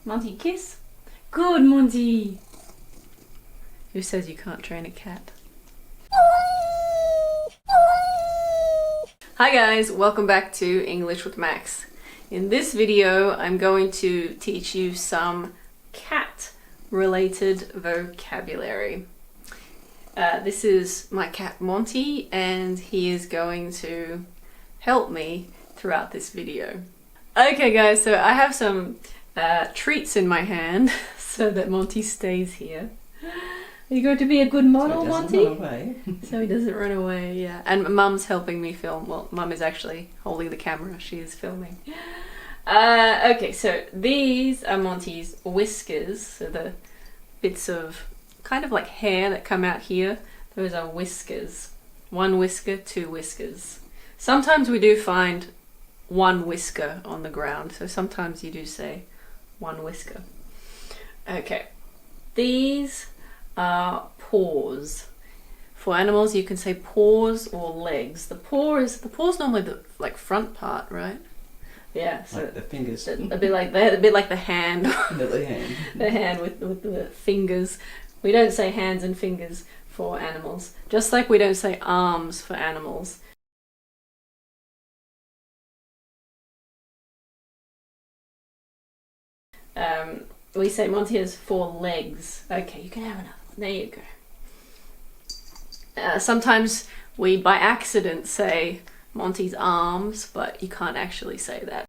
Monty, kiss. Good, Monty. Who says you can't train a cat? Hi guys, welcome back to English with Max. In this video, I'm going to teach you some cat-related vocabulary. This is my cat Monty, and he is going to help me throughout this video. Okay guys, so I have some treats in my hand so that Monty stays here. Are you going to be a good model, Monty? So he doesn't run away, yeah. And Mum's helping me film. Well, Mum is actually holding the camera. She is filming. Okay, so these are Monty's whiskers. So the bits of kind of like hair that come out here. Those are whiskers. One whisker, two whiskers. Sometimes we do find one whisker on the ground. So sometimes you do say one whisker. Okay. These are paws. For animals, you can say paws or legs. The paw's normally the like front part, right? Yeah, so like the fingers. A bit like the hand. The hand. The hand with the fingers. We don't say hands and fingers for animals, just like we don't say arms for animals. We say Monty has 4 legs. Okay, you can have another one. There you go. Sometimes we, by accident, say Monty's arms, but you can't actually say that.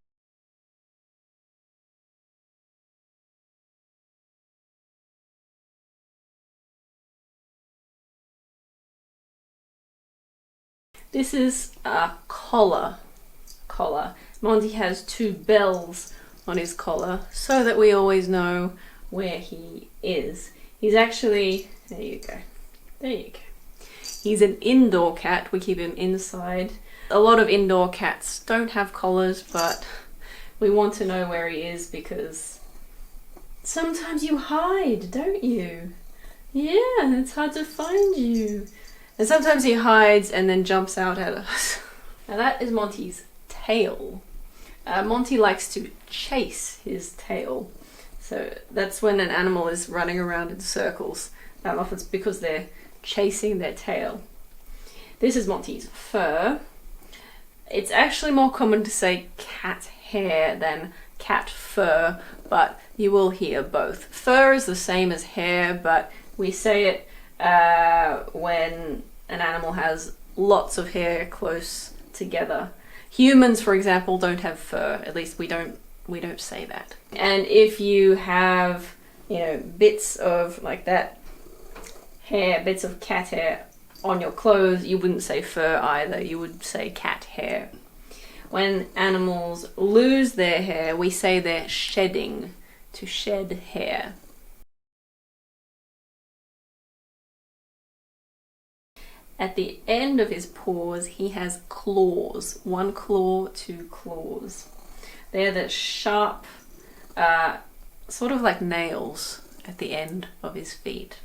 This is a collar. Monty has 2 bells on his collar so that we always know where he is. He's actually, there you go. He's an indoor cat. We keep him inside. A lot of indoor cats don't have collars, but we want to know where he is because sometimes you hide, don't you? Yeah, it's hard to find you. And sometimes he hides and then jumps out at us. Now that is Monty's tail. Monty likes to chase his tail. So that's when an animal is running around in circles. Often it's because they're chasing their tail. This is Monty's fur. It's actually more common to say cat hair than cat fur, but you will hear both. Fur is the same as hair, but we say it when an animal has lots of hair close together. Humans, for example, don't have fur. At least we don't say that. And if you have, bits of like that hair, bits of cat hair on your clothes, you wouldn't say fur either. You would say cat hair. When animals lose their hair, we say they're shedding, to shed hair. At the end of his paws, he has claws. 1 claw, 2 claws. They're the sharp, sort of like nails at the end of his feet.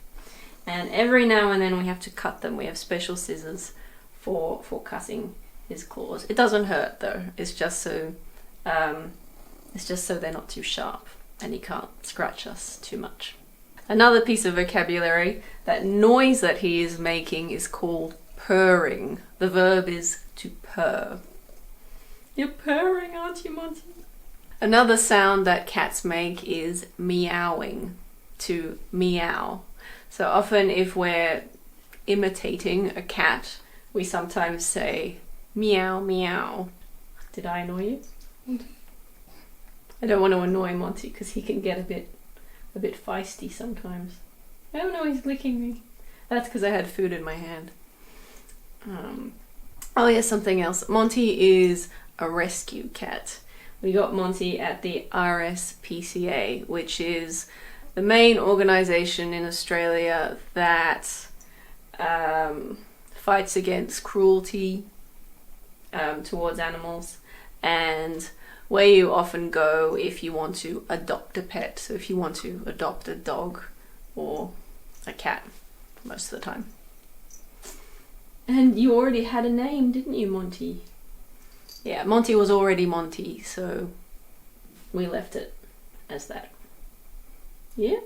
And every now and then we have to cut them. We have special scissors for cutting his claws. It doesn't hurt though. It's just so they're not too sharp and he can't scratch us too much. Another piece of vocabulary, that noise that he is making is called purring. The verb is to purr. You're purring, aren't you, Monty? Another sound that cats make is meowing, to meow. So often if we're imitating a cat, we sometimes say meow, meow. Did I annoy you? I don't want to annoy Monty because he can get a bit feisty sometimes. Oh no, he's licking me. That's because I had food in my hand. Oh yeah, something else. Monty is a rescue cat. We got Monty at the RSPCA, which is the main organisation in Australia that fights against cruelty towards animals, and where you often go if you want to adopt a pet. So if you want to adopt a dog or a cat, most of the time. And you already had a name, didn't you, Monty? Yeah, Monty was already Monty, so we left it as that. Yeah.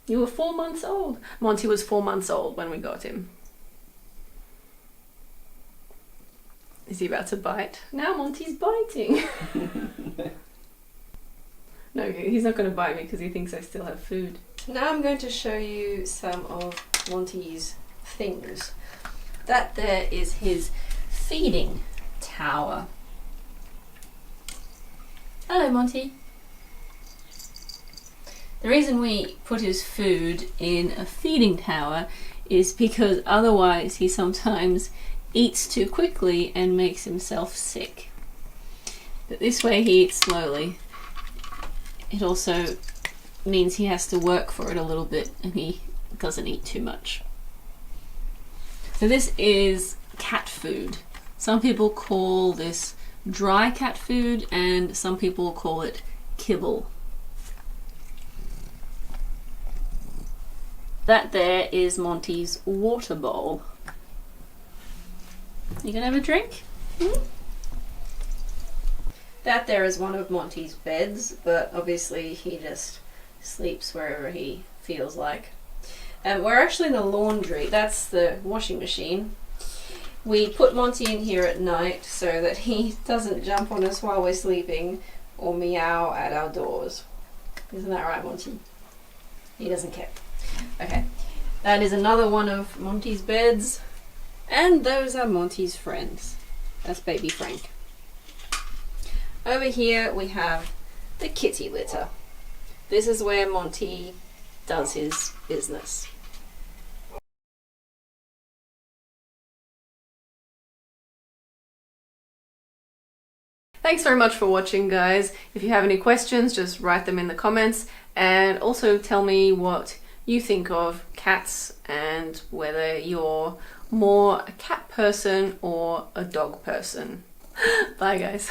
You were 4 months old. Monty was 4 months old when we got him. Is he about to bite? Now Monty's biting. No, he's not going to bite me because he thinks I still have food. Now I'm going to show you some of Monty's things. That there is his feeding tower. Hello, Monty. The reason we put his food in a feeding tower is because otherwise he sometimes eats too quickly and makes himself sick. But this way he eats slowly. It also means he has to work for it a little bit and he doesn't eat too much. So this is cat food. Some people call this dry cat food and some people call it kibble. That there is Monty's water bowl. You gonna have a drink? That there is one of Monty's beds, but obviously he just sleeps wherever he feels like. We're actually in the laundry. That's the washing machine. We put Monty in here at night so that he doesn't jump on us while we're sleeping or meow at our doors. Isn't that right, Monty? He doesn't care. Okay, that is another one of Monty's beds, and those are Monty's friends. That's baby Frank. Over here we have the kitty litter. This is where Monty does his business. Thanks very much for watching, guys. If you have any questions, just write them in the comments, and also tell me what you think of cats and whether you're more a cat person or a dog person. Bye, guys.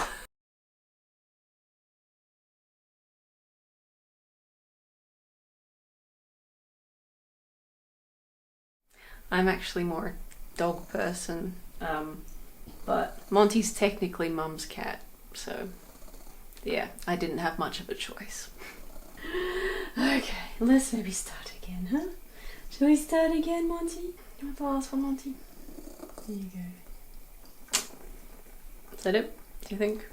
I'm actually more a dog person, but Monty's technically Mum's cat, so yeah, I didn't have much of a choice. Okay, let's maybe start again, huh? Shall we start again, Monty? You want the last one, Monty? There you go. Is that it, do you think?